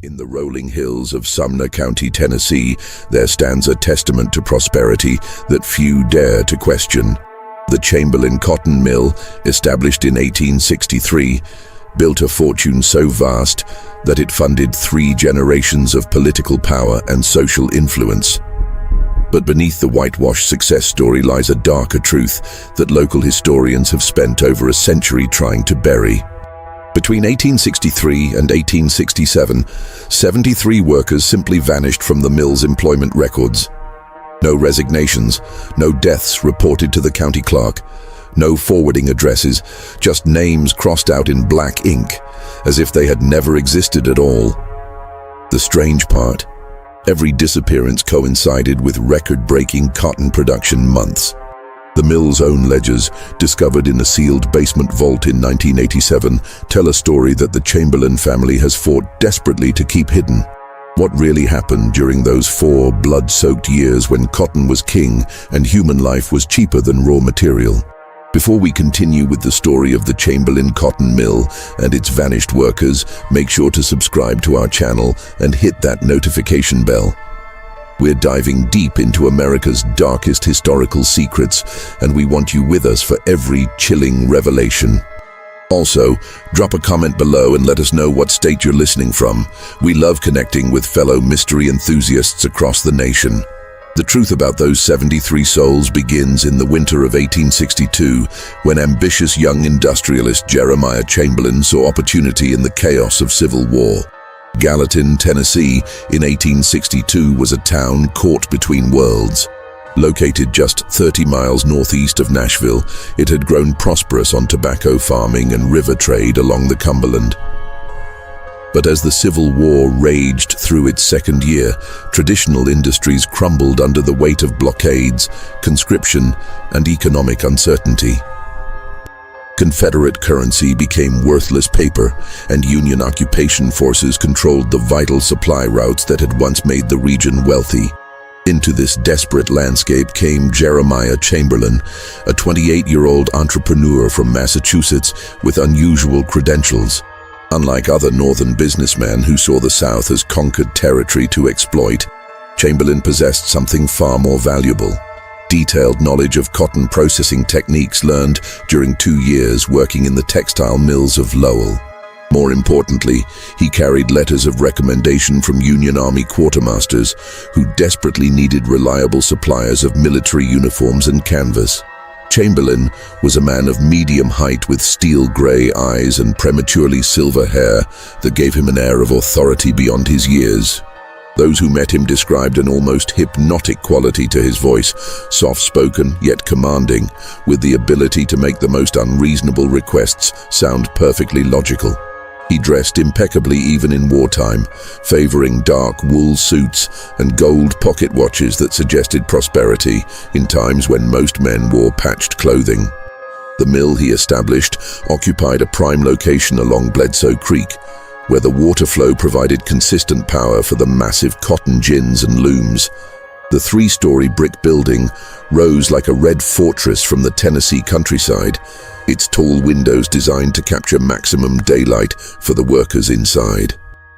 In the rolling hills of Sumner County, Tennessee, there stands a testament to prosperity that few dare to question. The Chamberlain cotton mill, established in 1863, built a fortune so vast that it funded 3 generations of political power and social influence. But beneath the whitewashed success story lies a darker truth that local historians have spent over a century trying to bury. Between 1863 and 1867, 73 workers simply vanished from the mill's employment records. No resignations, no deaths reported to the county clerk, no forwarding addresses, just names crossed out in black ink, as if they had never existed at all. The strange part, every disappearance coincided with record-breaking cotton production months. The mill's own ledgers, discovered in a sealed basement vault in 1987, tell a story that the Chamberlain family has fought desperately to keep hidden. What really happened during those 4 blood-soaked years when cotton was king and human life was cheaper than raw material? Before we continue with the story of the Chamberlain cotton mill and its vanished workers, make sure to subscribe to our channel and hit that notification bell. We're diving deep into America's darkest historical secrets, and we want you with us for every chilling revelation. Also, drop a comment below and let us know what state you're listening from. We love connecting with fellow mystery enthusiasts across the nation. The truth about those 73 souls begins in the winter of 1862, when ambitious young industrialist Jeremiah Chamberlain saw opportunity in the chaos of civil war. Gallatin, Tennessee, in 1862 was a town caught between worlds. Located just 30 miles northeast of Nashville, it had grown prosperous on tobacco farming and river trade along the Cumberland. But as the Civil War raged through its second year, traditional industries crumbled under the weight of blockades, conscription, and economic uncertainty. Confederate currency became worthless paper, and Union occupation forces controlled the vital supply routes that had once made the region wealthy. Into this desperate landscape came Jeremiah Chamberlain, a 28-year-old entrepreneur from Massachusetts with unusual credentials. Unlike other northern businessmen who saw the South as conquered territory to exploit, Chamberlain possessed something far more valuable: detailed knowledge of cotton processing techniques learned during 2 years working in the textile mills of Lowell. More importantly, he carried letters of recommendation from Union Army quartermasters who desperately needed reliable suppliers of military uniforms and canvas. Chamberlain was a man of medium height with steel-gray eyes and prematurely silver hair that gave him an air of authority beyond his years. Those who met him described an almost hypnotic quality to his voice, soft-spoken yet commanding, with the ability to make the most unreasonable requests sound perfectly logical. He dressed impeccably even in wartime, favoring dark wool suits and gold pocket watches that suggested prosperity in times when most men wore patched clothing. The mill he established occupied a prime location along Bledsoe Creek, where the water flow provided consistent power for the massive cotton gins and looms. The 3-story brick building rose like a red fortress from the Tennessee countryside, its tall windows designed to capture maximum daylight for the workers inside.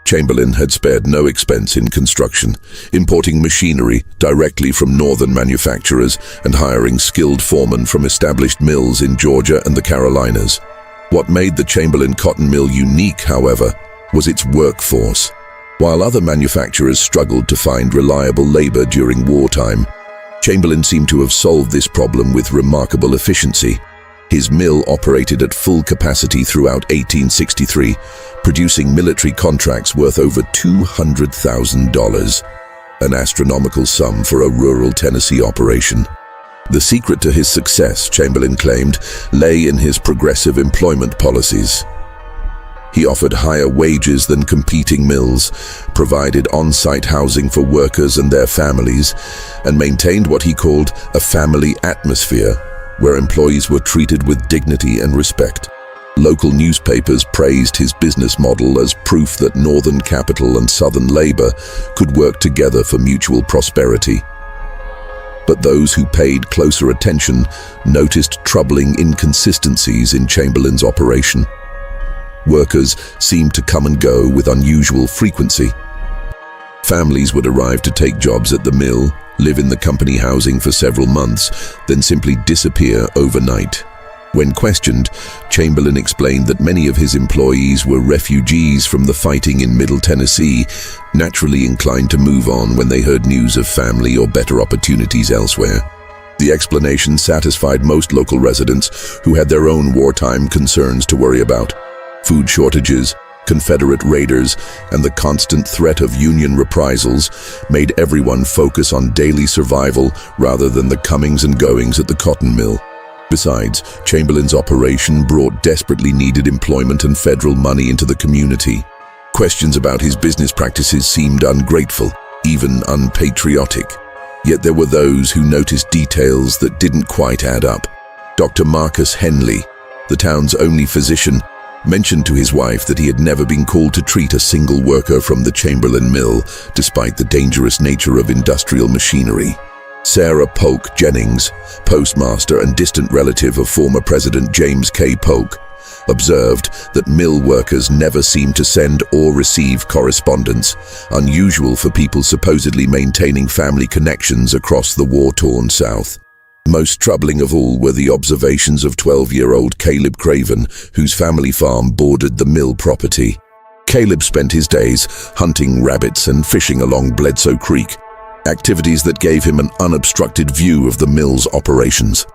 Chamberlain had spared no expense in construction, importing machinery directly from northern manufacturers and hiring skilled foremen from established mills in Georgia and the Carolinas. What made the Chamberlain cotton mill unique, however, was its workforce. While other manufacturers struggled to find reliable labor during wartime, Chamberlain seemed to have solved this problem with remarkable efficiency. His mill operated at full capacity throughout 1863, producing military contracts worth over $200,000, an astronomical sum for a rural Tennessee operation. The secret to his success, Chamberlain claimed, lay in his progressive employment policies. He offered higher wages than competing mills, provided on-site housing for workers and their families, and maintained what he called a family atmosphere, where employees were treated with dignity and respect. Local newspapers praised his business model as proof that northern capital and southern labor could work together for mutual prosperity. But those who paid closer attention noticed troubling inconsistencies in Chamberlain's operation. Workers seemed to come and go with unusual frequency. Families would arrive to take jobs at the mill, live in the company housing for several months, then simply disappear overnight. When questioned, Chamberlain explained that many of his employees were refugees from the fighting in Middle Tennessee, naturally inclined to move on when they heard news of family or better opportunities elsewhere. The explanation satisfied most local residents who had their own wartime concerns to worry about. Food shortages, Confederate raiders, and the constant threat of Union reprisals made everyone focus on daily survival rather than the comings and goings at the cotton mill. Besides, Chamberlain's operation brought desperately needed employment and federal money into the community. Questions about his business practices seemed ungrateful, even unpatriotic. Yet there were those who noticed details that didn't quite add up. Dr. Marcus Henley, the town's only physician, mentioned to his wife that he had never been called to treat a single worker from the Chamberlain mill, despite the dangerous nature of industrial machinery. Sarah Polk Jennings, postmaster and distant relative of former President James K. Polk, observed that mill workers never seemed to send or receive correspondence, unusual for people supposedly maintaining family connections across the war-torn South. Most troubling of all were the observations of 12-year-old Caleb Craven, whose family farm bordered the mill property. Caleb spent his days hunting rabbits and fishing along Bledsoe Creek, activities that gave him an unobstructed view of the mill's operations.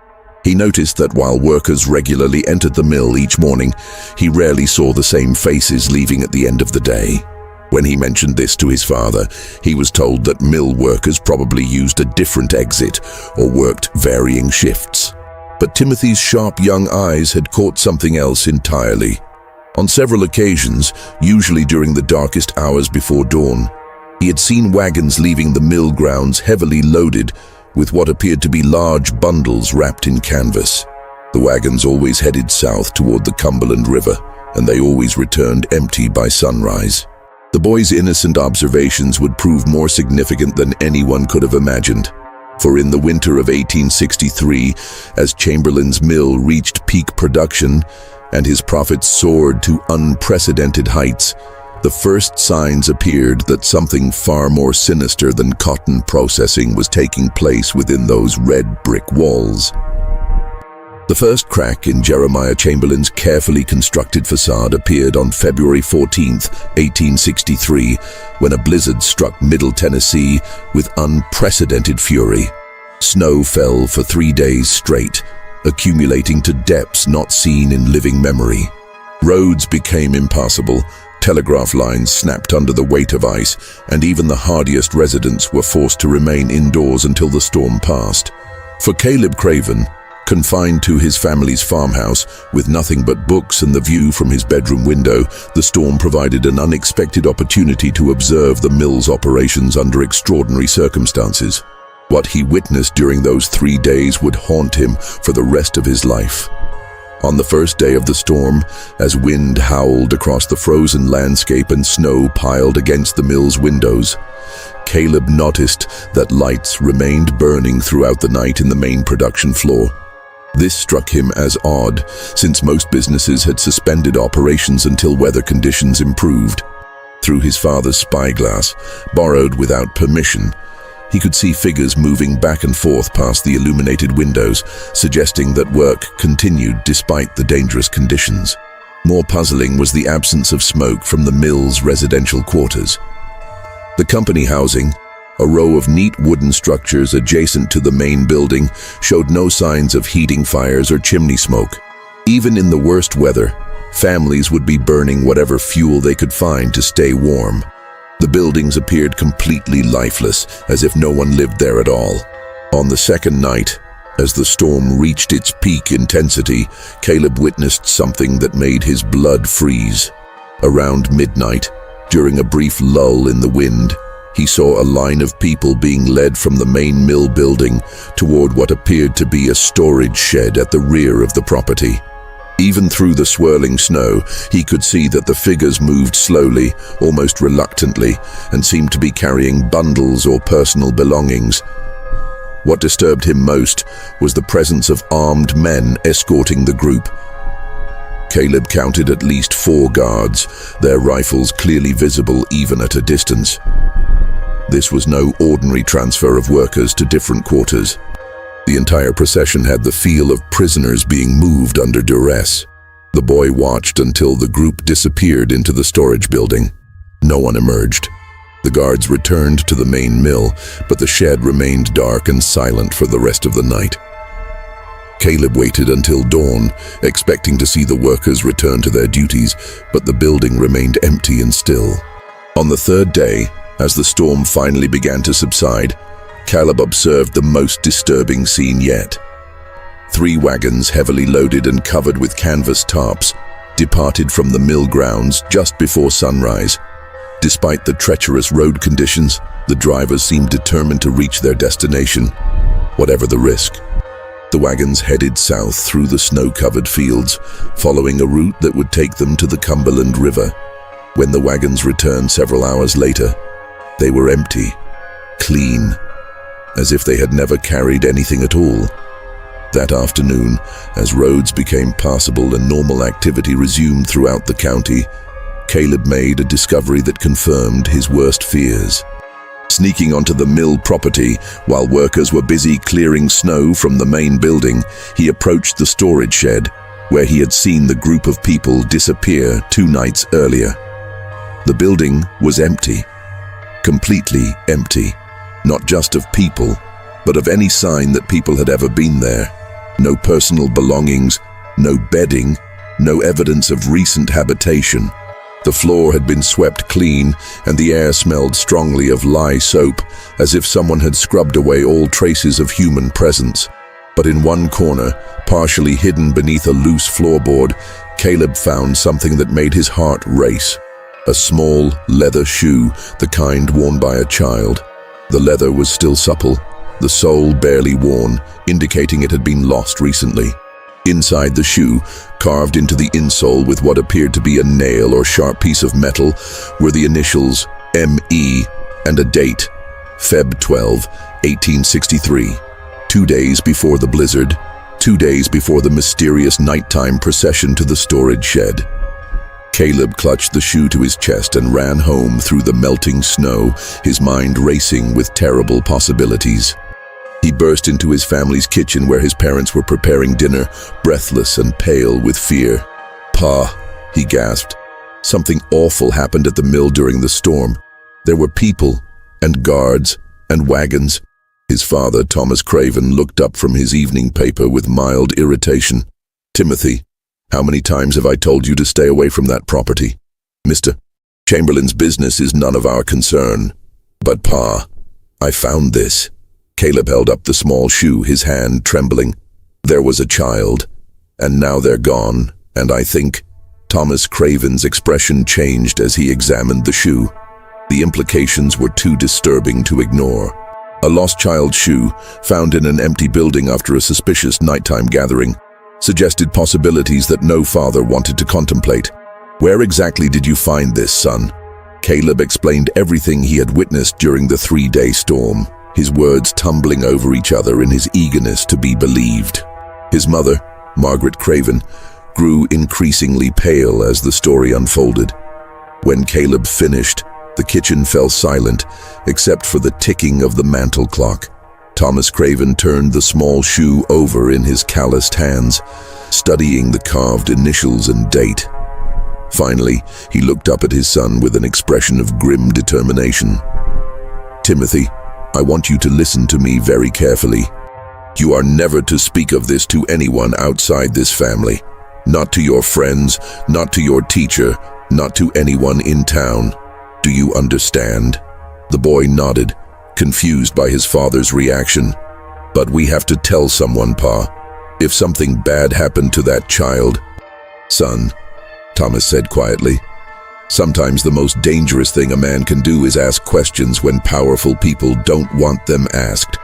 He noticed that while workers regularly entered the mill each morning, he rarely saw the same faces leaving at the end of the day. When he mentioned this to his father, he was told that mill workers probably used a different exit or worked varying shifts. But Timothy's sharp young eyes had caught something else entirely. On several occasions, usually during the darkest hours before dawn, he had seen wagons leaving the mill grounds heavily loaded with what appeared to be large bundles wrapped in canvas. The wagons always headed south toward the Cumberland River, and they always returned empty by sunrise. The boy's innocent observations would prove more significant than anyone could have imagined. For in the winter of 1863, as Chamberlain's mill reached peak production and his profits soared to unprecedented heights, the first signs appeared that something far more sinister than cotton processing was taking place within those red brick walls. The first crack in Jeremiah Chamberlain's carefully constructed façade appeared on February 14, 1863, when a blizzard struck Middle Tennessee with unprecedented fury. Snow fell for 3 days straight, accumulating to depths not seen in living memory. Roads became impassable, telegraph lines snapped under the weight of ice, and even the hardiest residents were forced to remain indoors until the storm passed. For Caleb Craven, confined to his family's farmhouse, with nothing but books and the view from his bedroom window, the storm provided an unexpected opportunity to observe the mill's operations under extraordinary circumstances. What he witnessed during those 3 days would haunt him for the rest of his life. On the first day of the storm, as wind howled across the frozen landscape and snow piled against the mill's windows, Caleb noticed that lights remained burning throughout the night in the main production floor. This struck him as odd, since most businesses had suspended operations until weather conditions improved. Through his father's spyglass, borrowed without permission, he could see figures moving back and forth past the illuminated windows, suggesting that work continued despite the dangerous conditions. More puzzling was the absence of smoke from the mill's residential quarters. The company housing, a row of neat wooden structures adjacent to the main building, showed no signs of heating fires or chimney smoke. Even in the worst weather, families would be burning whatever fuel they could find to stay warm. The buildings appeared completely lifeless, as if no one lived there at all. On the second night, as the storm reached its peak intensity, Caleb witnessed something that made his blood freeze. Around midnight, during a brief lull in the wind, he saw a line of people being led from the main mill building toward what appeared to be a storage shed at the rear of the property. Even through the swirling snow, he could see that the figures moved slowly, almost reluctantly, and seemed to be carrying bundles or personal belongings. What disturbed him most was the presence of armed men escorting the group. Caleb counted at least 4 guards, their rifles clearly visible even at a distance. This was no ordinary transfer of workers to different quarters. The entire procession had the feel of prisoners being moved under duress. The boy watched until the group disappeared into the storage building. No one emerged. The guards returned to the main mill, but the shed remained dark and silent for the rest of the night. Caleb waited until dawn, expecting to see the workers return to their duties, but the building remained empty and still. On the 3rd day, as the storm finally began to subside, Caleb observed the most disturbing scene yet. 3 wagons, heavily loaded and covered with canvas tarps, departed from the mill grounds just before sunrise. Despite the treacherous road conditions, the drivers seemed determined to reach their destination, whatever the risk. The wagons headed south through the snow-covered fields, following a route that would take them to the Chamberlain River. When the wagons returned several hours later, they were empty, clean, as if they had never carried anything at all. That afternoon, as roads became passable and normal activity resumed throughout the county, Caleb made a discovery that confirmed his worst fears. Sneaking onto the mill property while workers were busy clearing snow from the main building, he approached the storage shed where he had seen the group of people disappear 2 nights earlier. The building was empty, completely empty, not just of people, but of any sign that people had ever been there. No personal belongings, no bedding, no evidence of recent habitation. The floor had been swept clean, and the air smelled strongly of lye soap, as if someone had scrubbed away all traces of human presence. But in one corner, partially hidden beneath a loose floorboard, Caleb found something that made his heart race. A small leather shoe, the kind worn by a child. The leather was still supple, the sole barely worn, indicating it had been lost recently. Inside the shoe, carved into the insole with what appeared to be a nail or sharp piece of metal, were the initials M.E. and a date, Feb 12, 1863. 2 days before the blizzard, 2 days before the mysterious nighttime procession to the storage shed. Caleb clutched the shoe to his chest and ran home through the melting snow, his mind racing with terrible possibilities. He burst into his family's kitchen where his parents were preparing dinner, breathless and pale with fear. "Pa," he gasped. "Something awful happened at the mill during the storm. There were people, and guards, and wagons." His father, Thomas Craven, looked up from his evening paper with mild irritation. "Timothy, how many times have I told you to stay away from that property? Mr. Chamberlain's business is none of our concern." "But Pa, I found this." Caleb held up the small shoe, his hand trembling. "There was a child, and now they're gone, and I think—" Thomas Craven's expression changed as he examined the shoe. The implications were too disturbing to ignore. A lost child's shoe, found in an empty building after a suspicious nighttime gathering, suggested possibilities that no father wanted to contemplate. "Where exactly did you find this, son?" Caleb explained everything he had witnessed during the 3-day storm, his words tumbling over each other in his eagerness to be believed. His mother, Margaret Craven, grew increasingly pale as the story unfolded. When Caleb finished, the kitchen fell silent, except for the ticking of the mantel clock. Thomas Craven turned the small shoe over in his calloused hands, studying the carved initials and date. Finally, he looked up at his son with an expression of grim determination. "Timothy, I want you to listen to me very carefully. You are never to speak of this to anyone outside this family. Not to your friends, not to your teacher, not to anyone in town. Do you understand?" The boy nodded, confused by his father's reaction. "But we have to tell someone, Pa. If something bad happened to that child—" "Son," Thomas said quietly, "sometimes the most dangerous thing a man can do is ask questions when powerful people don't want them asked.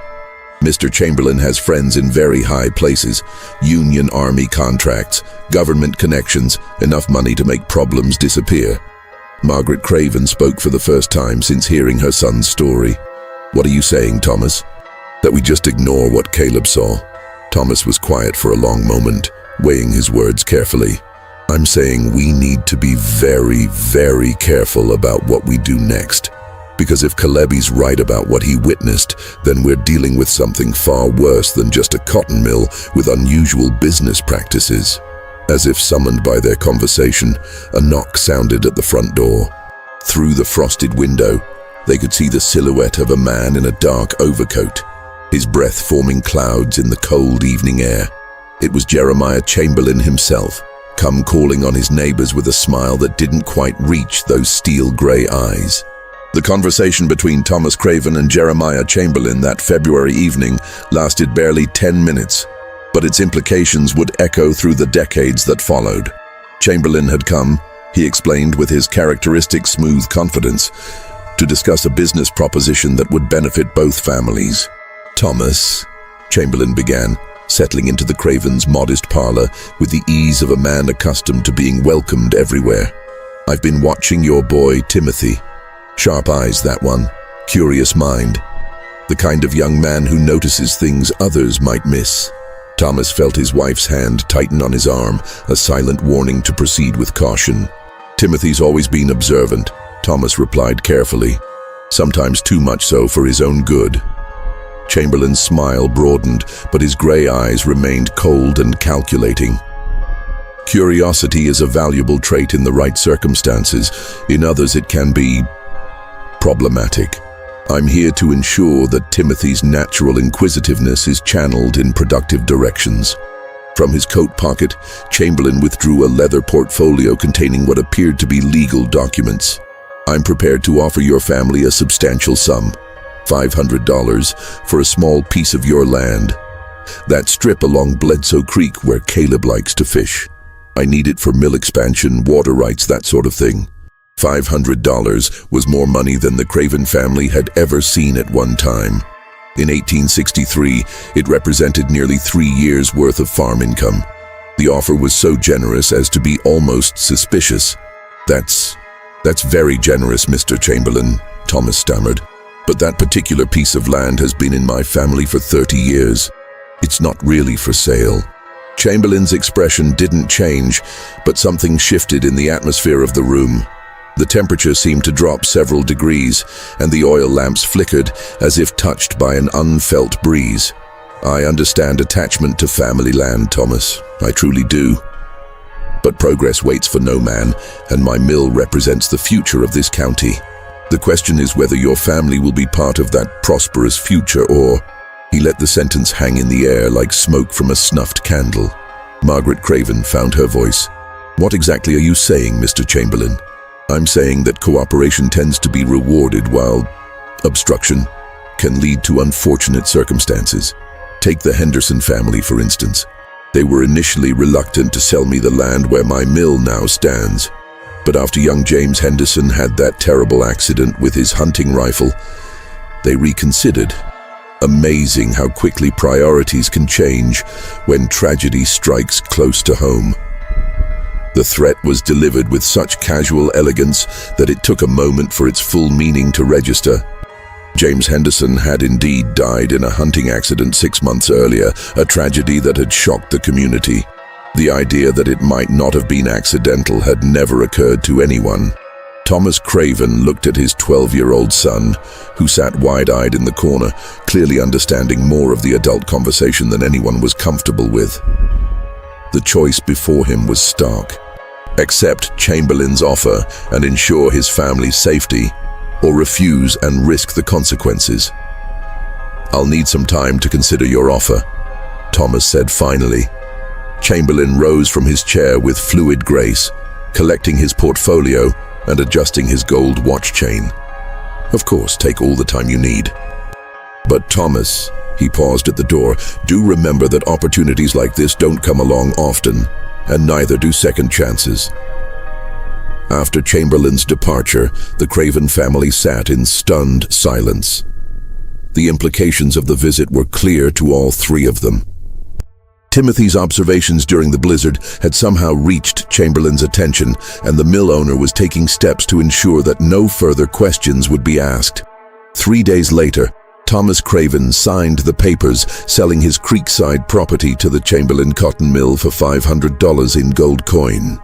Mr. Chamberlain has friends in very high places, Union Army contracts, government connections, enough money to make problems disappear." Margaret Craven spoke for the first time since hearing her son's story. "What are you saying, Thomas? That we just ignore what Caleb saw?" Thomas was quiet for a long moment, weighing his words carefully. I'm saying we need to be very, very careful about what we do next. Because if Kalebi's right about what he witnessed, then we're dealing with something far worse than just a cotton mill with unusual business practices. As if summoned by their conversation, a knock sounded at the front door. Through the frosted window, they could see the silhouette of a man in a dark overcoat, his breath forming clouds in the cold evening air. It was Jeremiah Chamberlain himself, come calling on his neighbors with a smile that didn't quite reach those steel-gray eyes. The conversation between Thomas Craven and Jeremiah Chamberlain that February evening lasted barely 10 minutes, but its implications would echo through the decades that followed. Chamberlain had come, he explained with his characteristic smooth confidence, to discuss a business proposition that would benefit both families. "Thomas," Chamberlain began, settling into the Cravens' modest parlor with the ease of a man accustomed to being welcomed everywhere. "I've been watching your boy, Timothy. Sharp eyes, that one. Curious mind. The kind of young man who notices things others might miss." Thomas felt his wife's hand tighten on his arm, a silent warning to proceed with caution. "Timothy's always been observant," Thomas replied carefully. "Sometimes too much so for his own good." Chamberlain's smile broadened, but his gray eyes remained cold and calculating. "Curiosity is a valuable trait in the right circumstances. In others it can be problematic. I'm here to ensure that Timothy's natural inquisitiveness is channeled in productive directions." From his coat pocket, Chamberlain withdrew a leather portfolio containing what appeared to be legal documents. "I'm prepared to offer your family a substantial sum, $500, for a small piece of your land. That strip along Bledsoe Creek where Caleb likes to fish. I need it for mill expansion, water rights, that sort of thing." $500 was more money than the Craven family had ever seen at one time. In 1863, it represented nearly 3 years' worth of farm income. The offer was so generous as to be almost suspicious. That's very generous, Mr. Chamberlain," Thomas stammered. "But that particular piece of land has been in my family for 30 years. It's not really for sale." Chamberlain's expression didn't change, but something shifted in the atmosphere of the room. The temperature seemed to drop several degrees, and the oil lamps flickered as if touched by an unfelt breeze. "I understand attachment to family land, Thomas. I truly do. But progress waits for no man, and my mill represents the future of this county. The question is whether your family will be part of that prosperous future or—" He let the sentence hang in the air like smoke from a snuffed candle. Margaret Craven found her voice. "What exactly are you saying, Mr. Chamberlain?" "I'm saying that cooperation tends to be rewarded while obstruction can lead to unfortunate circumstances. Take the Henderson family, for instance. They were initially reluctant to sell me the land where my mill now stands. But after young James Henderson had that terrible accident with his hunting rifle, they reconsidered. Amazing how quickly priorities can change when tragedy strikes close to home." The threat was delivered with such casual elegance that it took a moment for its full meaning to register. James Henderson had indeed died in a hunting accident 6 months earlier, a tragedy that had shocked the community. The idea that it might not have been accidental had never occurred to anyone. Thomas Craven looked at his 12-year-old son, who sat wide-eyed in the corner, clearly understanding more of the adult conversation than anyone was comfortable with. The choice before him was stark. Accept Chamberlain's offer and ensure his family's safety, or refuse and risk the consequences. "I'll need some time to consider your offer," Thomas said finally. Chamberlain rose from his chair with fluid grace, collecting his portfolio and adjusting his gold watch chain. "Of course, take all the time you need. But Thomas," he paused at the door, "do remember that opportunities like this don't come along often, and neither do second chances." After Chamberlain's departure, the Craven family sat in stunned silence. The implications of the visit were clear to all three of them. Timothy's observations during the blizzard had somehow reached Chamberlain's attention, and the mill owner was taking steps to ensure that no further questions would be asked. 3 days later, Thomas Craven signed the papers selling his creekside property to the Chamberlain cotton mill for $500 in gold coin.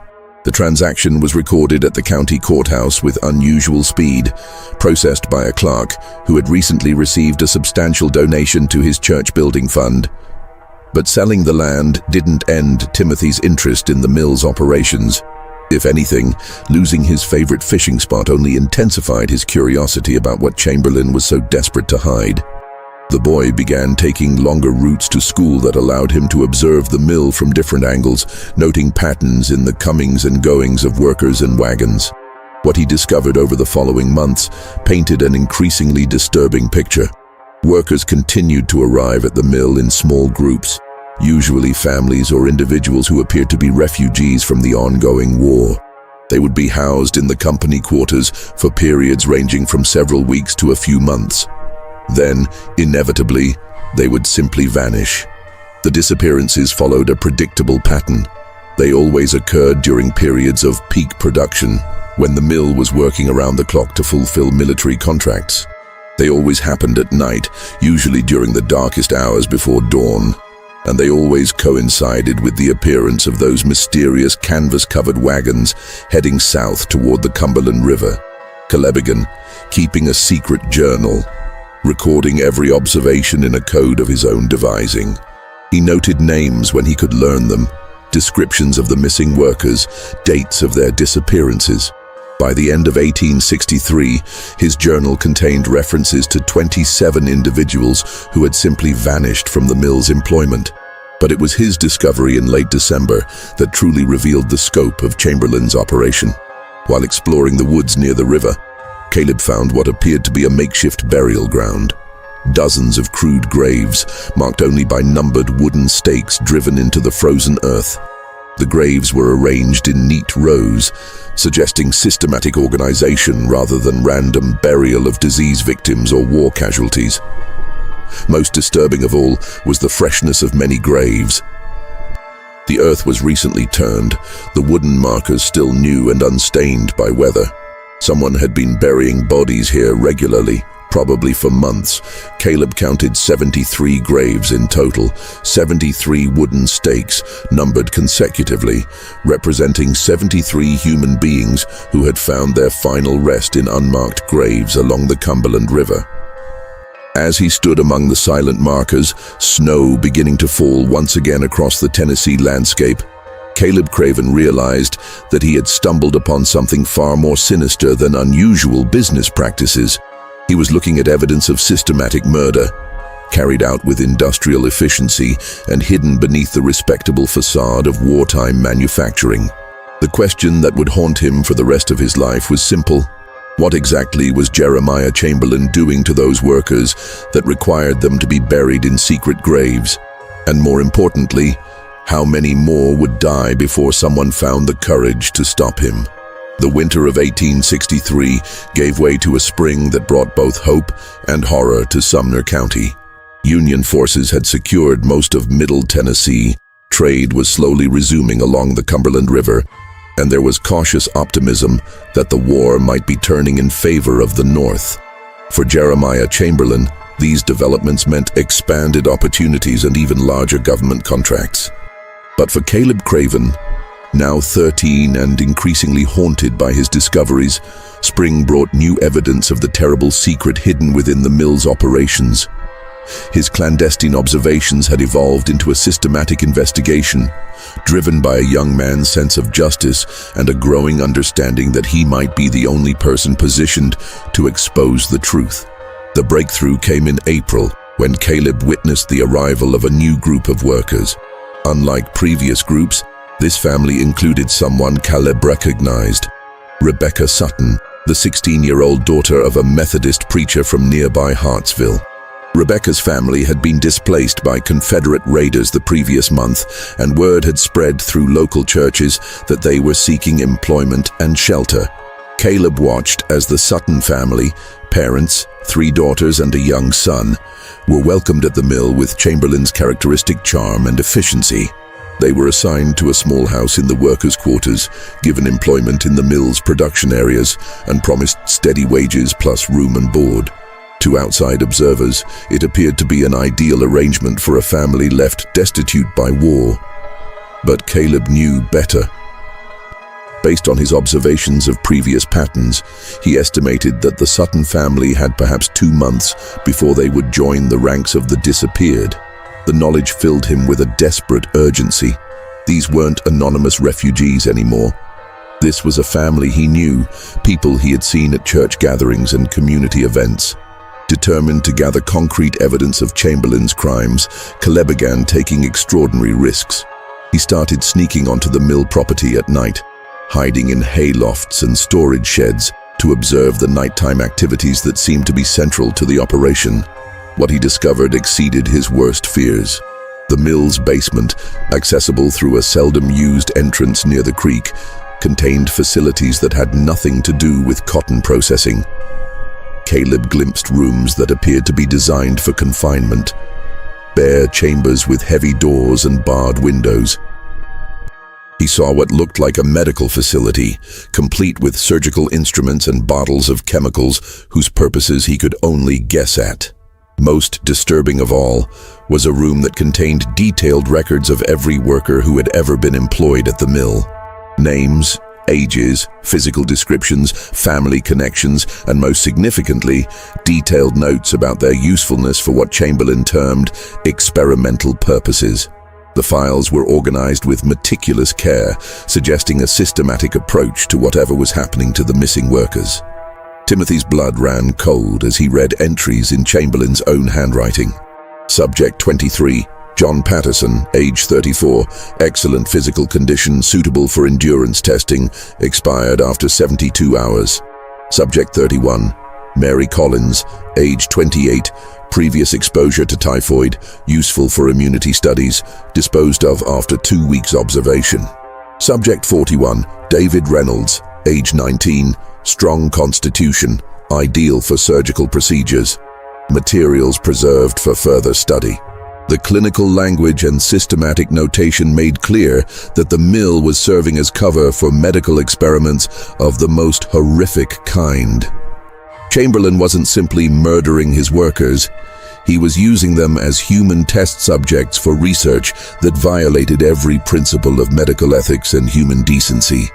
The transaction was recorded at the county courthouse with unusual speed, processed by a clerk who had recently received a substantial donation to his church building fund. But selling the land didn't end Timothy's interest in the mill's operations. If anything, losing his favorite fishing spot only intensified his curiosity about what Chamberlain was so desperate to hide. The boy began taking longer routes to school that allowed him to observe the mill from different angles, noting patterns in the comings and goings of workers and wagons. What he discovered over the following months painted an increasingly disturbing picture. Workers continued to arrive at the mill in small groups, usually families or individuals who appeared to be refugees from the ongoing war. They would be housed in the company quarters for periods ranging from several weeks to a few months. Then, inevitably, they would simply vanish. The disappearances followed a predictable pattern. They always occurred during periods of peak production, when the mill was working around the clock to fulfill military contracts. They always happened at night, usually during the darkest hours before dawn, and they always coincided with the appearance of those mysterious canvas-covered wagons heading south toward the Cumberland River. Calebigan, keeping a secret journal, recording every observation in a code of his own devising. He noted names when he could learn them, descriptions of the missing workers, dates of their disappearances. By the end of 1863, his journal contained references to 27 individuals who had simply vanished from the mill's employment. But it was his discovery in late December that truly revealed the scope of Chamberlain's operation. While exploring the woods near the river, Caleb found what appeared to be a makeshift burial ground. Dozens of crude graves, marked only by numbered wooden stakes driven into the frozen earth. The graves were arranged in neat rows, suggesting systematic organization rather than random burial of disease victims or war casualties. Most disturbing of all was the freshness of many graves. The earth was recently turned, the wooden markers still new and unstained by weather. Someone had been burying bodies here regularly, probably for months. Caleb counted 73 graves in total, 73 wooden stakes, numbered consecutively, representing 73 human beings who had found their final rest in unmarked graves along the Cumberland River. As he stood among the silent markers, snow beginning to fall once again across the Tennessee landscape, Caleb Craven realized that he had stumbled upon something far more sinister than unusual business practices. He was looking at evidence of systematic murder, carried out with industrial efficiency and hidden beneath the respectable facade of wartime manufacturing. The question that would haunt him for the rest of his life was simple. What exactly was Jeremiah Chamberlain doing to those workers that required them to be buried in secret graves? And more importantly, how many more would die before someone found the courage to stop him? The winter of 1863 gave way to a spring that brought both hope and horror to Sumner County. Union forces had secured most of Middle Tennessee. Trade was slowly resuming along the Cumberland River, and there was cautious optimism that the war might be turning in favor of the North. For Jeremiah Chamberlain, these developments meant expanded opportunities and even larger government contracts. But for Caleb Craven, now 13 and increasingly haunted by his discoveries, spring brought new evidence of the terrible secret hidden within the mill's operations. His clandestine observations had evolved into a systematic investigation, driven by a young man's sense of justice and a growing understanding that he might be the only person positioned to expose the truth. The breakthrough came in April, when Caleb witnessed the arrival of a new group of workers. Unlike previous groups, this family included someone Caleb recognized: Rebecca Sutton, the 16-year-old daughter of a Methodist preacher from nearby Hartsville. Rebecca's family had been displaced by Confederate raiders the previous month, and word had spread through local churches that they were seeking employment and shelter. Caleb watched as the Sutton family, parents, 3 daughters and a young son, were welcomed at the mill with Chamberlain's characteristic charm and efficiency. They were assigned to a small house in the workers' quarters, given employment in the mill's production areas, and promised steady wages plus room and board. To outside observers, it appeared to be an ideal arrangement for a family left destitute by war. But Caleb knew better. Based on his observations of previous patterns, he estimated that the Sutton family had perhaps 2 months before they would join the ranks of the disappeared. The knowledge filled him with a desperate urgency. These weren't anonymous refugees anymore. This was a family he knew, people he had seen at church gatherings and community events. Determined to gather concrete evidence of Chamberlain's crimes, Caleb began taking extraordinary risks. He started sneaking onto the mill property at night, hiding in haylofts and storage sheds to observe the nighttime activities that seemed to be central to the operation. What he discovered exceeded his worst fears. The mill's basement, accessible through a seldom-used entrance near the creek, contained facilities that had nothing to do with cotton processing. Caleb glimpsed rooms that appeared to be designed for confinement, bare chambers with heavy doors and barred windows. He saw what looked like a medical facility, complete with surgical instruments and bottles of chemicals whose purposes he could only guess at. Most disturbing of all was a room that contained detailed records of every worker who had ever been employed at the mill. Names, ages, physical descriptions, family connections, and most significantly, detailed notes about their usefulness for what Chamberlain termed experimental purposes. The files were organized with meticulous care, suggesting a systematic approach to whatever was happening to the missing workers. Timothy's blood ran cold as he read entries in Chamberlain's own handwriting. Subject 23, John Patterson, age 34, excellent physical condition, suitable for endurance testing, expired after 72 hours. Subject 31, Mary Collins, age 28, previous exposure to typhoid, useful for immunity studies, disposed of after 2 weeks observation. Subject 41, David Reynolds, age 19, strong constitution, ideal for surgical procedures. Materials preserved for further study. The clinical language and systematic notation made clear that the mill was serving as cover for medical experiments of the most horrific kind. Chamberlain wasn't simply murdering his workers, he was using them as human test subjects for research that violated every principle of medical ethics and human decency.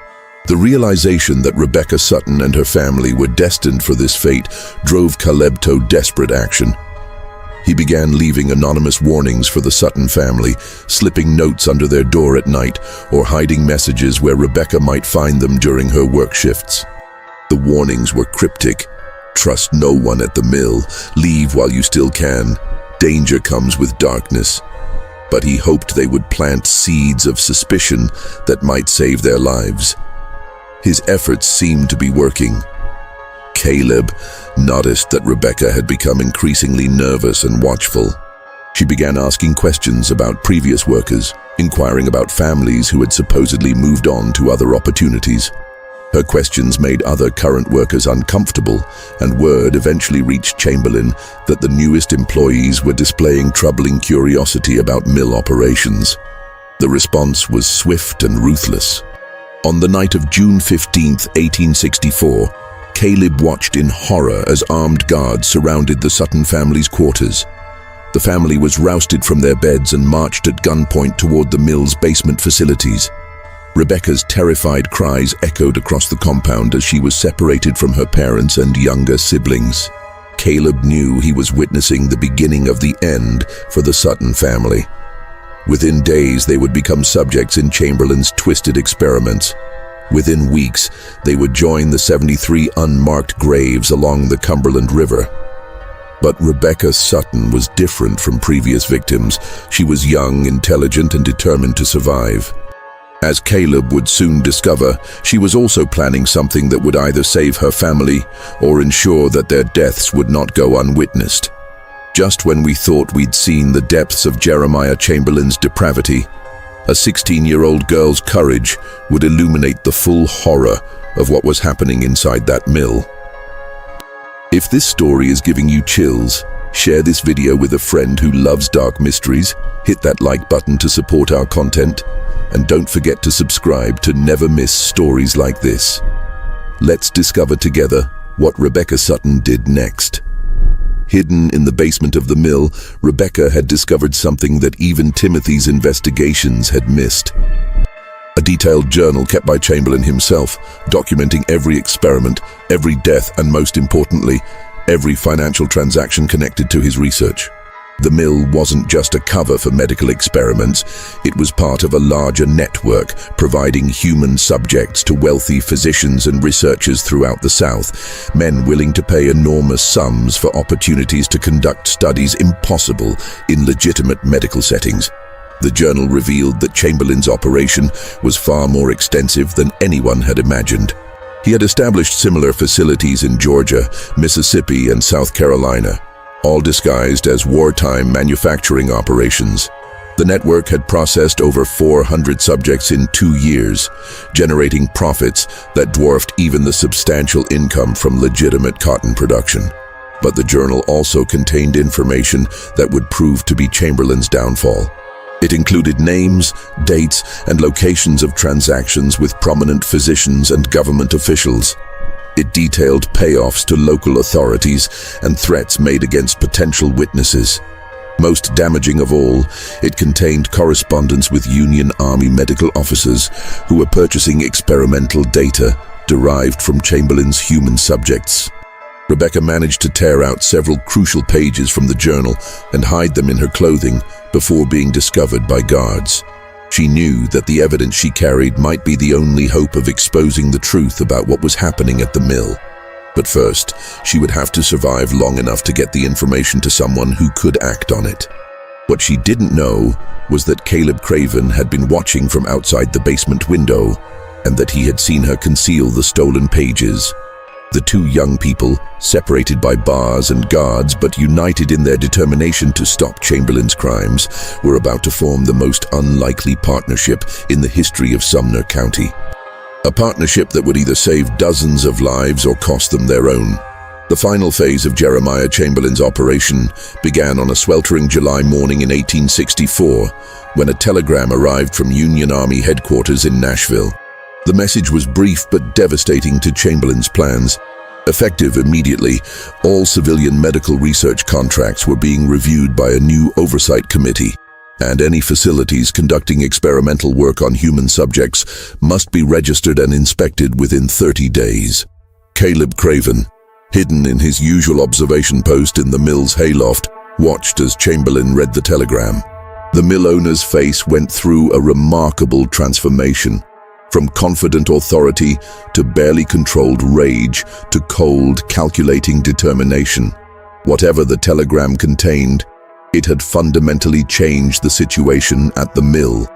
The realization that Rebecca Sutton and her family were destined for this fate drove Caleb to desperate action. He began leaving anonymous warnings for the Sutton family, slipping notes under their door at night or hiding messages where Rebecca might find them during her work shifts. The warnings were cryptic. Trust no one at the mill. Leave while you still can. Danger comes with darkness. But he hoped they would plant seeds of suspicion that might save their lives. His efforts seemed to be working. Caleb noticed that Rebecca had become increasingly nervous and watchful. She began asking questions about previous workers, inquiring about families who had supposedly moved on to other opportunities. Her questions made other current workers uncomfortable, and word eventually reached Chamberlain that the newest employees were displaying troubling curiosity about mill operations. The response was swift and ruthless. On the night of June 15, 1864, Caleb watched in horror as armed guards surrounded the Sutton family's quarters. The family was rousted from their beds and marched at gunpoint toward the mill's basement facilities. Rebecca's terrified cries echoed across the compound as she was separated from her parents and younger siblings. Caleb knew he was witnessing the beginning of the end for the Sutton family. Within days, they would become subjects in Chamberlain's twisted experiments. Within weeks, they would join the 73 unmarked graves along the Cumberland River. But Rebecca Sutton was different from previous victims. She was young, intelligent, and determined to survive. As Caleb would soon discover, she was also planning something that would either save her family or ensure that their deaths would not go unwitnessed. Just when we thought we'd seen the depths of Jeremiah Chamberlain's depravity, a 16-year-old girl's courage would illuminate the full horror of what was happening inside that mill. If this story is giving you chills, share this video with a friend who loves dark mysteries, hit that like button to support our content, and don't forget to subscribe to never miss stories like this. Let's discover together what Rebecca Sutton did next. Hidden in the basement of the mill, Rebecca had discovered something that even Timothy's investigations had missed. A detailed journal kept by Chamberlain himself, documenting every experiment, every death, and most importantly, every financial transaction connected to his research. The mill wasn't just a cover for medical experiments, it was part of a larger network, providing human subjects to wealthy physicians and researchers throughout the South, men willing to pay enormous sums for opportunities to conduct studies impossible in legitimate medical settings. The journal revealed that Chamberlain's operation was far more extensive than anyone had imagined. He had established similar facilities in Georgia, Mississippi, and South Carolina, all disguised as wartime manufacturing operations. The network had processed over 400 subjects in 2 years, generating profits that dwarfed even the substantial income from legitimate cotton production. But the journal also contained information that would prove to be Chamberlain's downfall. It included names, dates, and locations of transactions with prominent physicians and government officials. It detailed payoffs to local authorities and threats made against potential witnesses. Most damaging of all, it contained correspondence with Union Army medical officers who were purchasing experimental data derived from Chamberlain's human subjects. Rebecca managed to tear out several crucial pages from the journal and hide them in her clothing before being discovered by guards. She knew that the evidence she carried might be the only hope of exposing the truth about what was happening at the mill. But first, she would have to survive long enough to get the information to someone who could act on it. What she didn't know was that Caleb Craven had been watching from outside the basement window, and that he had seen her conceal the stolen pages. The two young people, separated by bars and guards but united in their determination to stop Chamberlain's crimes, were about to form the most unlikely partnership in the history of Sumner County. A partnership that would either save dozens of lives or cost them their own. The final phase of Jeremiah Chamberlain's operation began on a sweltering July morning in 1864, when a telegram arrived from Union Army headquarters in Nashville. The message was brief but devastating to Chamberlain's plans. Effective immediately, all civilian medical research contracts were being reviewed by a new oversight committee, and any facilities conducting experimental work on human subjects must be registered and inspected within 30 days. Caleb Craven, hidden in his usual observation post in the mill's hayloft, watched as Chamberlain read the telegram. The mill owner's face went through a remarkable transformation. From confident authority to barely controlled rage to cold, calculating determination. Whatever the telegram contained, it had fundamentally changed the situation at the mill.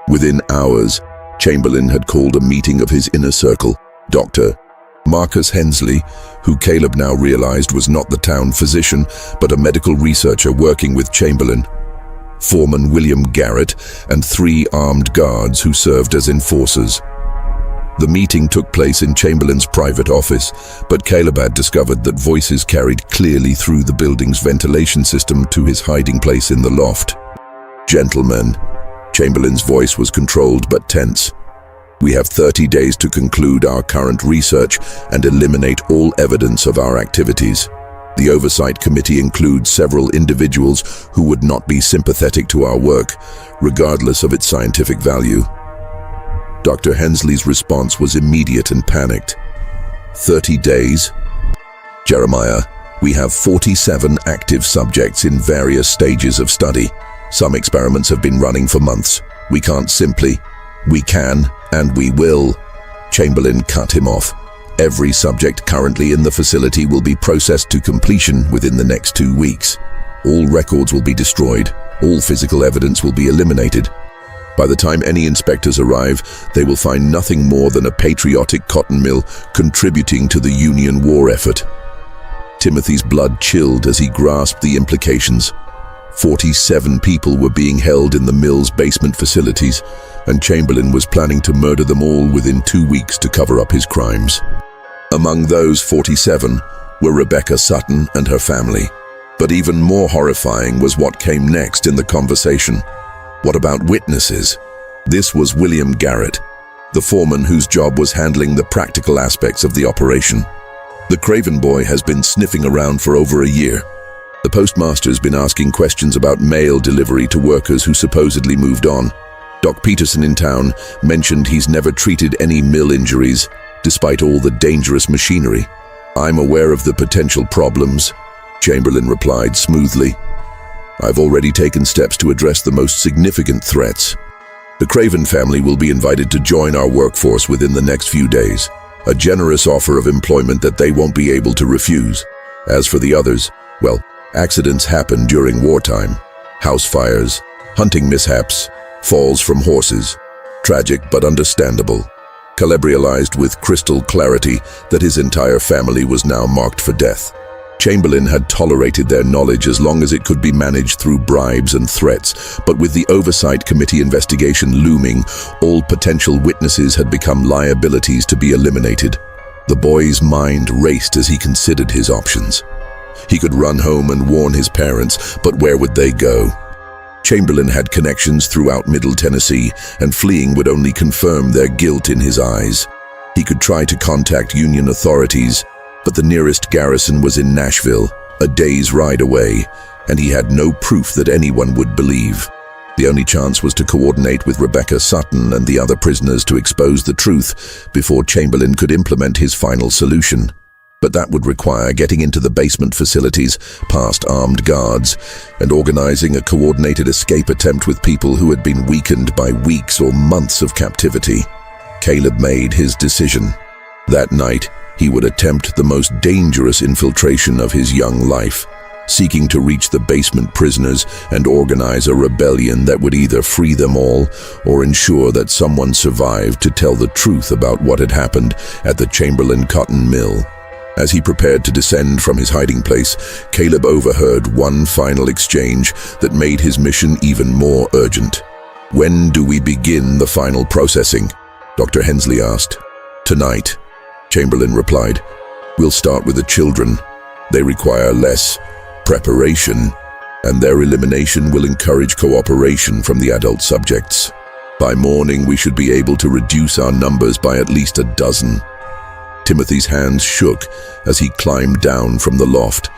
Within hours, Chamberlain had called a meeting of his inner circle, Dr. Marcus Hensley, who Caleb now realized was not the town physician, but a medical researcher working with Chamberlain, Foreman William Garrett, and 3 armed guards who served as enforcers. The meeting took place in Chamberlain's private office, but Caleb had discovered that voices carried clearly through the building's ventilation system to his hiding place in the loft. "Gentlemen," Chamberlain's voice was controlled but tense. "We have 30 days to conclude our current research and eliminate all evidence of our activities. The Oversight Committee includes several individuals who would not be sympathetic to our work, regardless of its scientific value." Dr. Hensley's response was immediate and panicked. 30 days? Jeremiah, we have 47 active subjects in various stages of study. Some experiments have been running for months. We can't simply. We can, and we will. Chamberlain cut him off. Every subject currently in the facility will be processed to completion within the next 2 weeks. All records will be destroyed. All physical evidence will be eliminated. By the time any inspectors arrive, they will find nothing more than a patriotic cotton mill contributing to the Union war effort. Timothy's blood chilled as he grasped the implications. 47 people were being held in the mill's basement facilities, and Chamberlain was planning to murder them all within 2 weeks to cover up his crimes. Among those 47 were Rebecca Sutton and her family. But even more horrifying was what came next in the conversation. What about witnesses? This was William Garrett, the foreman whose job was handling the practical aspects of the operation. The Craven boy has been sniffing around for over a year. The postmaster's been asking questions about mail delivery to workers who supposedly moved on. Doc Peterson in town mentioned he's never treated any mill injuries, despite all the dangerous machinery. I'm aware of the potential problems, Chamberlain replied smoothly. I've already taken steps to address the most significant threats. The Craven family will be invited to join our workforce within the next few days, a generous offer of employment that they won't be able to refuse. As for the others, well, accidents happen during wartime. House fires, hunting mishaps, falls from horses. Tragic but understandable. Caleb realized with crystal clarity that his entire family was now marked for death. Chamberlain had tolerated their knowledge as long as it could be managed through bribes and threats, but with the Oversight Committee investigation looming, all potential witnesses had become liabilities to be eliminated. The boy's mind raced as he considered his options. He could run home and warn his parents, but where would they go? Chamberlain had connections throughout Middle Tennessee, and fleeing would only confirm their guilt in his eyes. He could try to contact Union authorities, but the nearest garrison was in Nashville, a day's ride away, and he had no proof that anyone would believe. The only chance was to coordinate with Rebecca Sutton and the other prisoners to expose the truth before Chamberlain could implement his final solution. But that would require getting into the basement facilities, past armed guards, and organizing a coordinated escape attempt with people who had been weakened by weeks or months of captivity. Caleb made his decision. That night, he would attempt the most dangerous infiltration of his young life, seeking to reach the basement prisoners and organize a rebellion that would either free them all or ensure that someone survived to tell the truth about what had happened at the Chamberlain cotton mill. As he prepared to descend from his hiding place, Caleb overheard one final exchange that made his mission even more urgent. "When do we begin the final processing?" Dr. Hensley asked. "Tonight," Chamberlain replied. "We'll start with the children. They require less preparation, and their elimination will encourage cooperation from the adult subjects. By morning, we should be able to reduce our numbers by at least a dozen." Timothy's hands shook as he climbed down from the loft.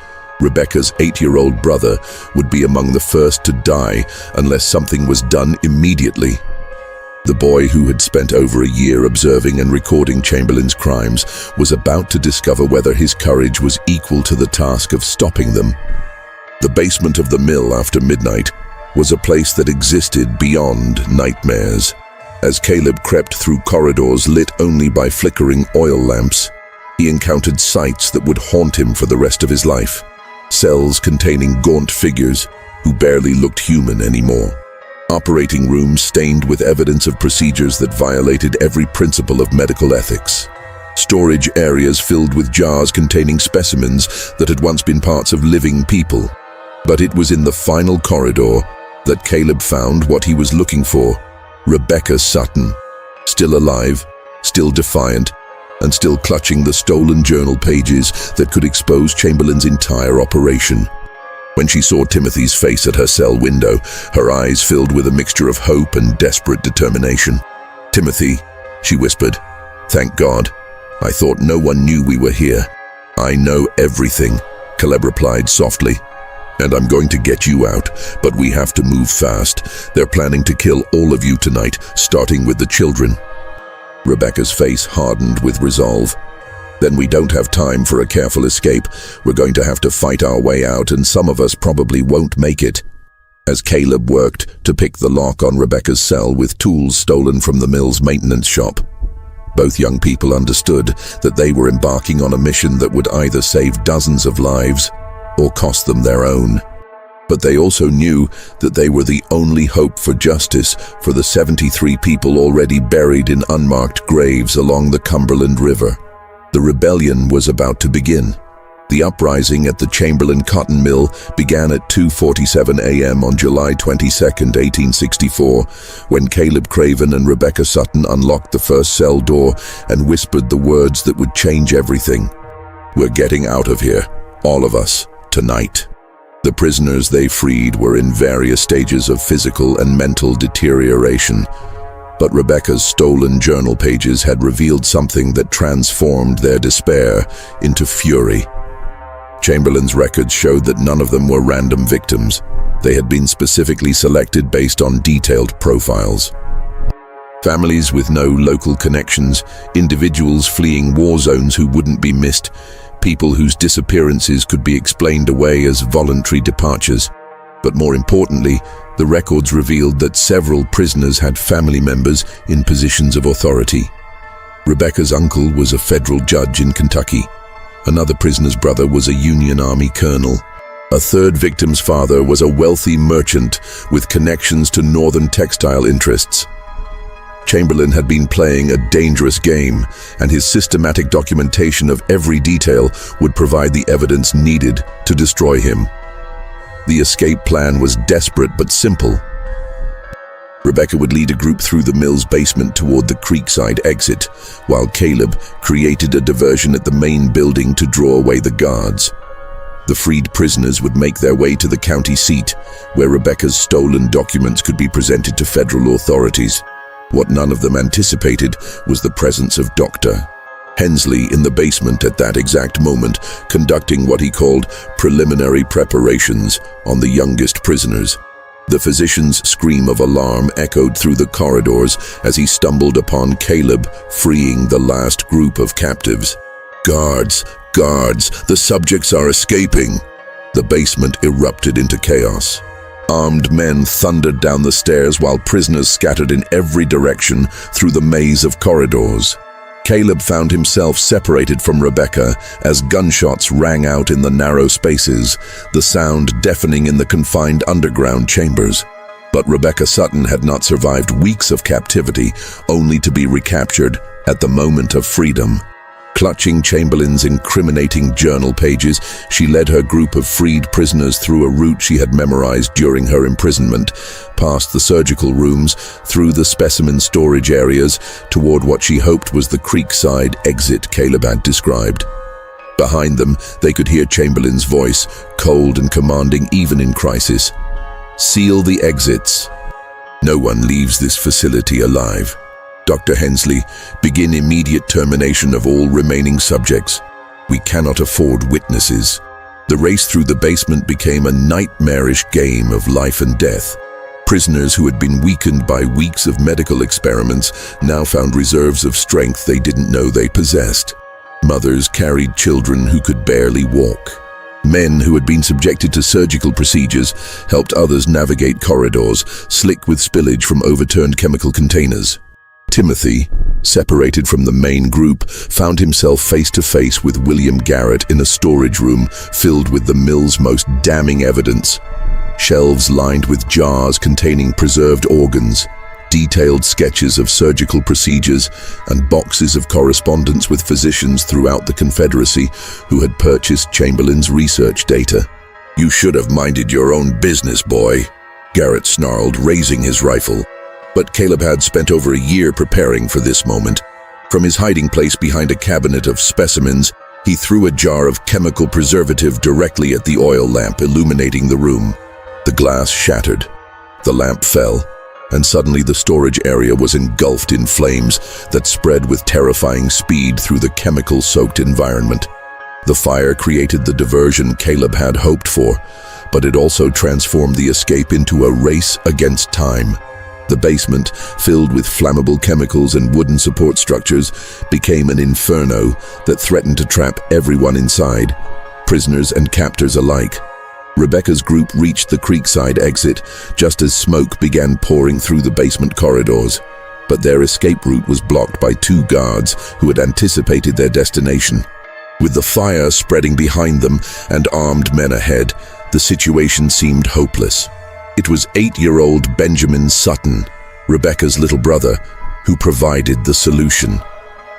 Rebecca's 8-year-old brother would be among the first to die unless something was done immediately. The boy, who had spent over a year observing and recording Chamberlain's crimes, was about to discover whether his courage was equal to the task of stopping them. The basement of the mill after midnight was a place that existed beyond nightmares. As Caleb crept through corridors lit only by flickering oil lamps, he encountered sights that would haunt him for the rest of his life. Cells containing gaunt figures who barely looked human anymore. Operating rooms stained with evidence of procedures that violated every principle of medical ethics. Storage areas filled with jars containing specimens that had once been parts of living people. But it was in the final corridor that Caleb found what he was looking for. Rebecca Sutton, still alive, still defiant, and still clutching the stolen journal pages that could expose Chamberlain's entire operation. When she saw Timothy's face at her cell window, her eyes filled with a mixture of hope and desperate determination. "Timothy," she whispered, "thank God. I thought no one knew we were here." "I know everything," Caleb replied softly. "And I'm going to get you out, but we have to move fast. They're planning to kill all of you tonight, starting with the children." Rebecca's face hardened with resolve. "Then we don't have time for a careful escape. We're going to have to fight our way out, and some of us probably won't make it." As Caleb worked to pick the lock on Rebecca's cell with tools stolen from the mill's maintenance shop, both young people understood that they were embarking on a mission that would either save dozens of lives or cost them their own. But they also knew that they were the only hope for justice for the 73 people already buried in unmarked graves along the Cumberland River. The rebellion was about to begin. The uprising at the Chamberlain cotton mill began at 2:47 a.m. on July 22, 1864, when Caleb Craven and Rebecca Sutton unlocked the first cell door and whispered the words that would change everything. "We're getting out of here, all of us, tonight." The prisoners they freed were in various stages of physical and mental deterioration, but Rebecca's stolen journal pages had revealed something that transformed their despair into fury. Chamberlain's records showed that none of them were random victims. They had been specifically selected based on detailed profiles. Families with no local connections, individuals fleeing war zones who wouldn't be missed, people whose disappearances could be explained away as voluntary departures. But more importantly, the records revealed that several prisoners had family members in positions of authority. Rebecca's uncle was a federal judge in Kentucky. Another prisoner's brother was a Union Army colonel. A third victim's father was a wealthy merchant with connections to northern textile interests. Chamberlain had been playing a dangerous game, and his systematic documentation of every detail would provide the evidence needed to destroy him. The escape plan was desperate but simple. Rebecca would lead a group through the mill's basement toward the creekside exit, while Caleb created a diversion at the main building to draw away the guards. The freed prisoners would make their way to the county seat, where Rebecca's stolen documents could be presented to federal authorities. What none of them anticipated was the presence of Dr. Hensley in the basement at that exact moment, conducting what he called preliminary preparations on the youngest prisoners. The physician's scream of alarm echoed through the corridors as he stumbled upon Caleb freeing the last group of captives. "Guards! Guards! The subjects are escaping!" The basement erupted into chaos. Armed men thundered down the stairs while prisoners scattered in every direction through the maze of corridors. Caleb found himself separated from Rebecca as gunshots rang out in the narrow spaces, the sound deafening in the confined underground chambers. But Rebecca Sutton had not survived weeks of captivity, only to be recaptured at the moment of freedom. Clutching Chamberlain's incriminating journal pages, she led her group of freed prisoners through a route she had memorized during her imprisonment, past the surgical rooms, through the specimen storage areas, toward what she hoped was the creekside exit Caleb had described. Behind them, they could hear Chamberlain's voice, cold and commanding even in crisis. "Seal the exits. No one leaves this facility alive. Dr. Hensley, begin immediate termination of all remaining subjects. We cannot afford witnesses." The race through the basement became a nightmarish game of life and death. Prisoners who had been weakened by weeks of medical experiments now found reserves of strength they didn't know they possessed. Mothers carried children who could barely walk. Men who had been subjected to surgical procedures helped others navigate corridors, slick with spillage from overturned chemical containers. Timothy, separated from the main group, found himself face-to-face with William Garrett in a storage room filled with the mill's most damning evidence. Shelves lined with jars containing preserved organs, detailed sketches of surgical procedures, and boxes of correspondence with physicians throughout the Confederacy who had purchased Chamberlain's research data. "You should have minded your own business, boy," Garrett snarled, raising his rifle. But Caleb had spent over a year preparing for this moment. From his hiding place behind a cabinet of specimens, he threw a jar of chemical preservative directly at the oil lamp, illuminating the room. The glass shattered. The lamp fell, and suddenly the storage area was engulfed in flames that spread with terrifying speed through the chemical-soaked environment. The fire created the diversion Caleb had hoped for, but it also transformed the escape into a race against time. The basement, filled with flammable chemicals and wooden support structures, became an inferno that threatened to trap everyone inside, prisoners and captors alike. Rebecca's group reached the creekside exit just as smoke began pouring through the basement corridors. But their escape route was blocked by two guards who had anticipated their destination. With the fire spreading behind them and armed men ahead, the situation seemed hopeless. It was 8-year-old Benjamin Sutton, Rebecca's little brother, who provided the solution.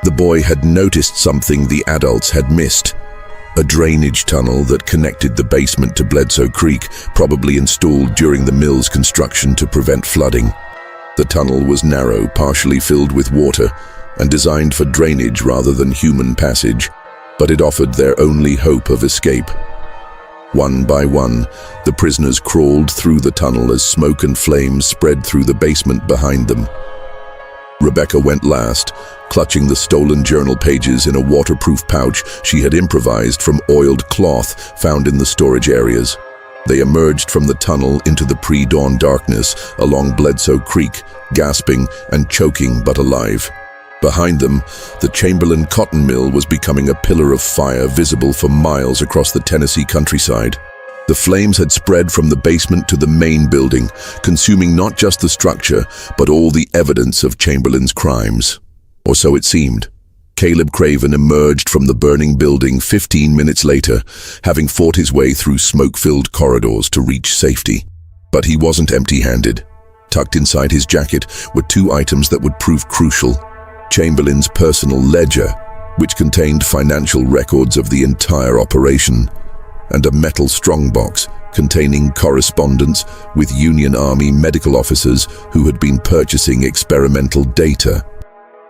The boy had noticed something the adults had missed: a drainage tunnel that connected the basement to Bledsoe Creek, probably installed during the mill's construction to prevent flooding. The tunnel was narrow, partially filled with water, and designed for drainage rather than human passage, but it offered their only hope of escape. One by one, the prisoners crawled through the tunnel as smoke and flames spread through the basement behind them. Rebecca went last, clutching the stolen journal pages in a waterproof pouch she had improvised from oiled cloth found in the storage areas. They emerged from the tunnel into the pre-dawn darkness along Bledsoe Creek, gasping and choking but alive. Behind them, the Chamberlain cotton mill was becoming a pillar of fire visible for miles across the Tennessee countryside. The flames had spread from the basement to the main building, consuming not just the structure, but all the evidence of Chamberlain's crimes. Or so it seemed. Caleb Craven emerged from the burning building 15 minutes later, having fought his way through smoke-filled corridors to reach safety. But he wasn't empty-handed. Tucked inside his jacket were two items that would prove crucial: Chamberlain's personal ledger, which contained financial records of the entire operation, and a metal strongbox containing correspondence with Union Army medical officers who had been purchasing experimental data.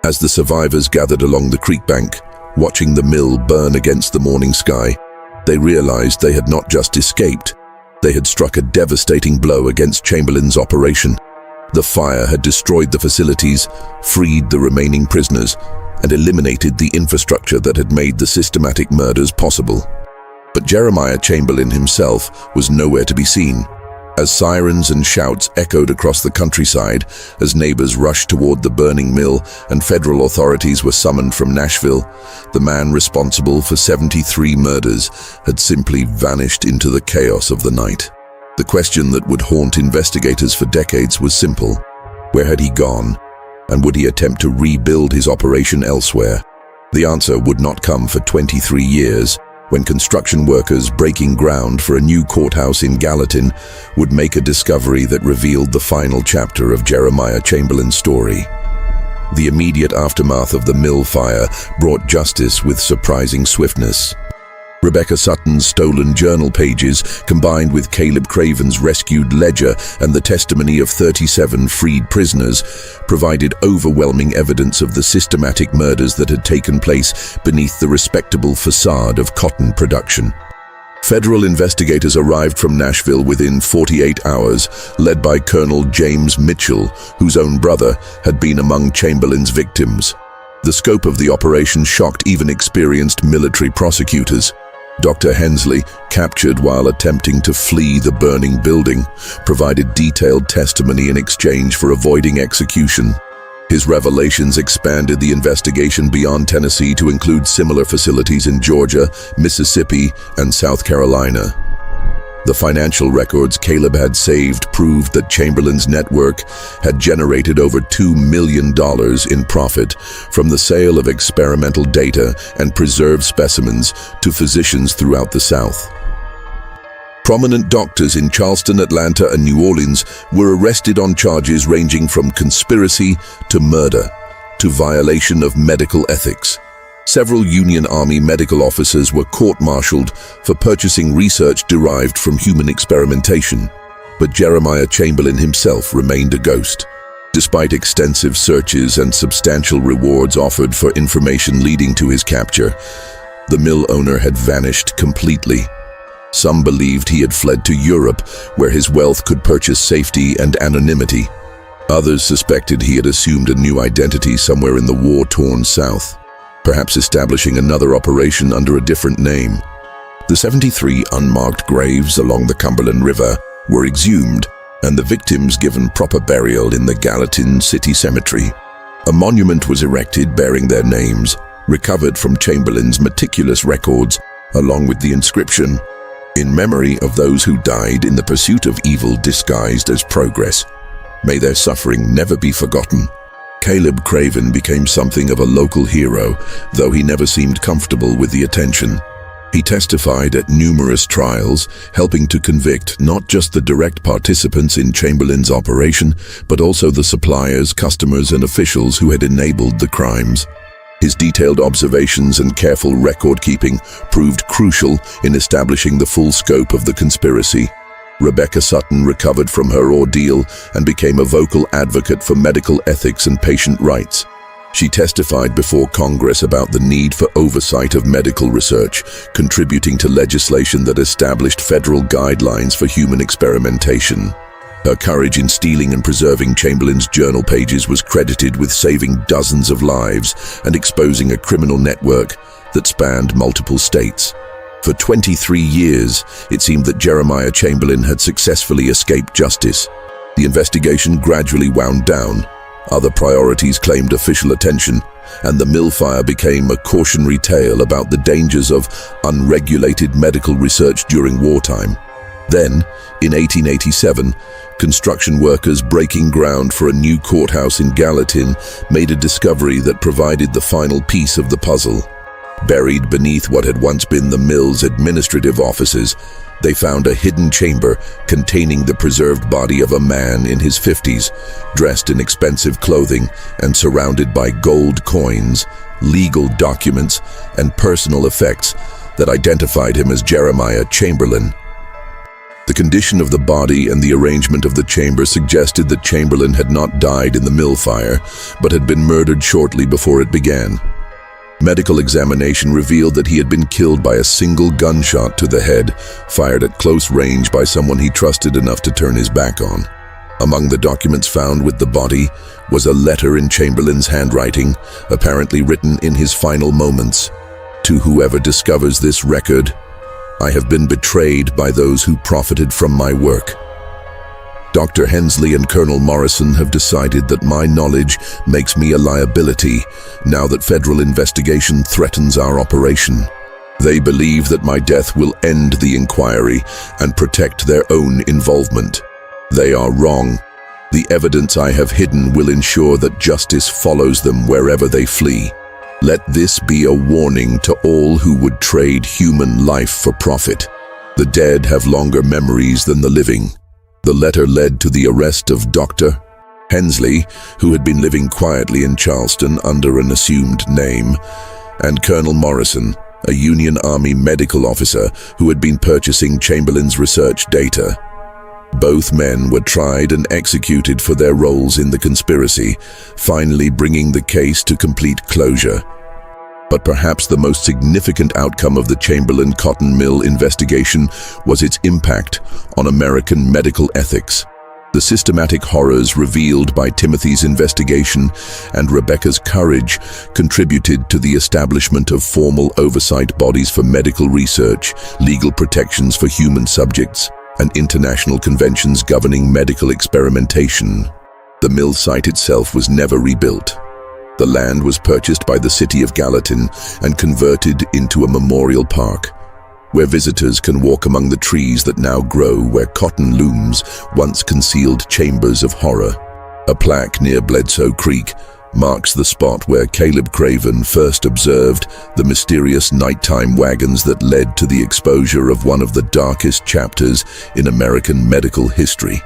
As the survivors gathered along the creek bank, watching the mill burn against the morning sky, they realized they had not just escaped. They had struck a devastating blow against Chamberlain's operation. The fire had destroyed the facilities, freed the remaining prisoners, and eliminated the infrastructure that had made the systematic murders possible. But Jeremiah Chamberlain himself was nowhere to be seen. As sirens and shouts echoed across the countryside, as neighbors rushed toward the burning mill and federal authorities were summoned from Nashville, the man responsible for 73 murders had simply vanished into the chaos of the night. The question that would haunt investigators for decades was simple: where had he gone, and would he attempt to rebuild his operation elsewhere? The answer would not come for 23 years, when construction workers breaking ground for a new courthouse in Gallatin would make a discovery that revealed the final chapter of Jeremiah Chamberlain's story. The immediate aftermath of the mill fire brought justice with surprising swiftness. Rebecca Sutton's stolen journal pages, combined with Caleb Craven's rescued ledger and the testimony of 37 freed prisoners, provided overwhelming evidence of the systematic murders that had taken place beneath the respectable facade of cotton production. Federal investigators arrived from Nashville within 48 hours, led by Colonel James Mitchell, whose own brother had been among Chamberlain's victims. The scope of the operation shocked even experienced military prosecutors. Dr. Hensley, captured while attempting to flee the burning building, provided detailed testimony in exchange for avoiding execution. His revelations expanded the investigation beyond Tennessee to include similar facilities in Georgia, Mississippi, and South Carolina. The financial records Caleb had saved proved that Chamberlain's network had generated over $2 million in profit from the sale of experimental data and preserved specimens to physicians throughout the South. Prominent doctors in Charleston, Atlanta, and New Orleans were arrested on charges ranging from conspiracy to murder to violation of medical ethics. Several Union Army medical officers were court-martialed for purchasing research derived from human experimentation, but Jeremiah Chamberlain himself remained a ghost. Despite extensive searches and substantial rewards offered for information leading to his capture, the mill owner had vanished completely. Some believed he had fled to Europe, where his wealth could purchase safety and anonymity. Others suspected he had assumed a new identity somewhere in the war-torn South, perhaps establishing another operation under a different name. The 73 unmarked graves along the Cumberland River were exhumed, and the victims given proper burial in the Gallatin City Cemetery. A monument was erected bearing their names, recovered from Chamberlain's meticulous records, along with the inscription, "In memory of those who died in the pursuit of evil disguised as progress. May their suffering never be forgotten." Caleb Craven became something of a local hero, though he never seemed comfortable with the attention. He testified at numerous trials, helping to convict not just the direct participants in Chamberlain's operation, but also the suppliers, customers, and officials who had enabled the crimes. His detailed observations and careful record-keeping proved crucial in establishing the full scope of the conspiracy. Rebecca Sutton recovered from her ordeal and became a vocal advocate for medical ethics and patient rights. She testified before Congress about the need for oversight of medical research, contributing to legislation that established federal guidelines for human experimentation. Her courage in stealing and preserving Chamberlain's journal pages was credited with saving dozens of lives and exposing a criminal network that spanned multiple states. For 23 years, it seemed that Jeremiah Chamberlain had successfully escaped justice. The investigation gradually wound down. Other priorities claimed official attention, and the mill fire became a cautionary tale about the dangers of unregulated medical research during wartime. Then, in 1887, construction workers breaking ground for a new courthouse in Gallatin made a discovery that provided the final piece of the puzzle. Buried beneath what had once been the mill's administrative offices, they found a hidden chamber containing the preserved body of a man in his 50s, dressed in expensive clothing and surrounded by gold coins, legal documents, and personal effects that identified him as Jeremiah Chamberlain. The condition of the body and the arrangement of the chamber suggested that Chamberlain had not died in the mill fire, but had been murdered shortly before it began. Medical examination revealed that he had been killed by a single gunshot to the head, fired at close range by someone he trusted enough to turn his back on. Among the documents found with the body was a letter in Chamberlain's handwriting, apparently written in his final moments. To whoever discovers this record, I have been betrayed by those who profited from my work. Dr. Hensley and Colonel Morrison have decided that my knowledge makes me a liability now that federal investigation threatens our operation. They believe that my death will end the inquiry and protect their own involvement. They are wrong. The evidence I have hidden will ensure that justice follows them wherever they flee. Let this be a warning to all who would trade human life for profit. The dead have longer memories than the living. The letter led to the arrest of Dr. Hensley, who had been living quietly in Charleston under an assumed name, and Colonel Morrison, a Union Army medical officer who had been purchasing Chamberlain's research data. Both men were tried and executed for their roles in the conspiracy, finally bringing the case to complete closure. But perhaps the most significant outcome of the Chamberlain cotton mill investigation was its impact on American medical ethics. The systematic horrors revealed by Timothy's investigation and Rebecca's courage contributed to the establishment of formal oversight bodies for medical research, legal protections for human subjects, and international conventions governing medical experimentation. The mill site itself was never rebuilt. The land was purchased by the city of Gallatin and converted into a memorial park, where visitors can walk among the trees that now grow where cotton looms once concealed chambers of horror. A plaque near Bledsoe Creek marks the spot where Caleb Craven first observed the mysterious nighttime wagons that led to the exposure of one of the darkest chapters in American medical history.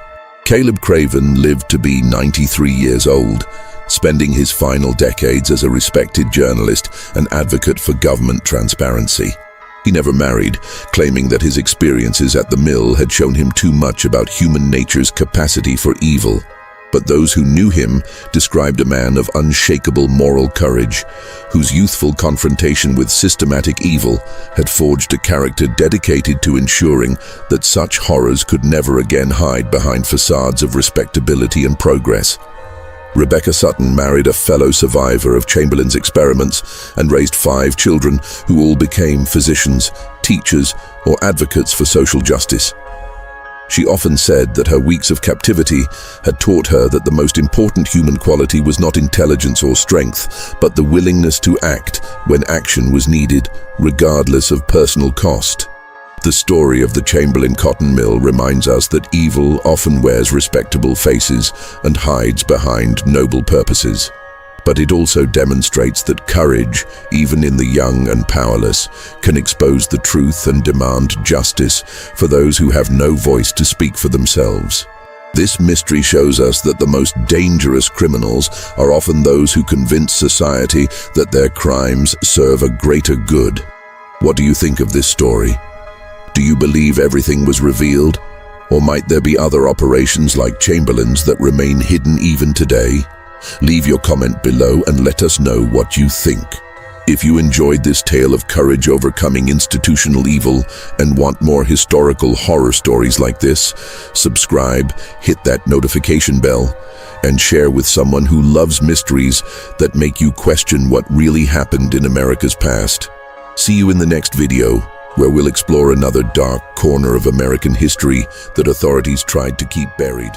Caleb Craven lived to be 93 years old, spending his final decades as a respected journalist and advocate for government transparency. He never married, claiming that his experiences at the mill had shown him too much about human nature's capacity for evil. But those who knew him described a man of unshakable moral courage, whose youthful confrontation with systematic evil had forged a character dedicated to ensuring that such horrors could never again hide behind facades of respectability and progress. Rebecca Sutton married a fellow survivor of Chamberlain's experiments and raised 5 children who all became physicians, teachers, or advocates for social justice. She often said that her weeks of captivity had taught her that the most important human quality was not intelligence or strength, but the willingness to act when action was needed, regardless of personal cost. The story of the Chamberlain cotton mill reminds us that evil often wears respectable faces and hides behind noble purposes. But it also demonstrates that courage, even in the young and powerless, can expose the truth and demand justice for those who have no voice to speak for themselves. This mystery shows us that the most dangerous criminals are often those who convince society that their crimes serve a greater good. What do you think of this story? Do you believe everything was revealed? Or might there be other operations like Chamberlain's that remain hidden even today? Leave your comment below and let us know what you think. If you enjoyed this tale of courage overcoming institutional evil and want more historical horror stories like this, subscribe, hit that notification bell, and share with someone who loves mysteries that make you question what really happened in America's past. See you in the next video, where we'll explore another dark corner of American history that authorities tried to keep buried.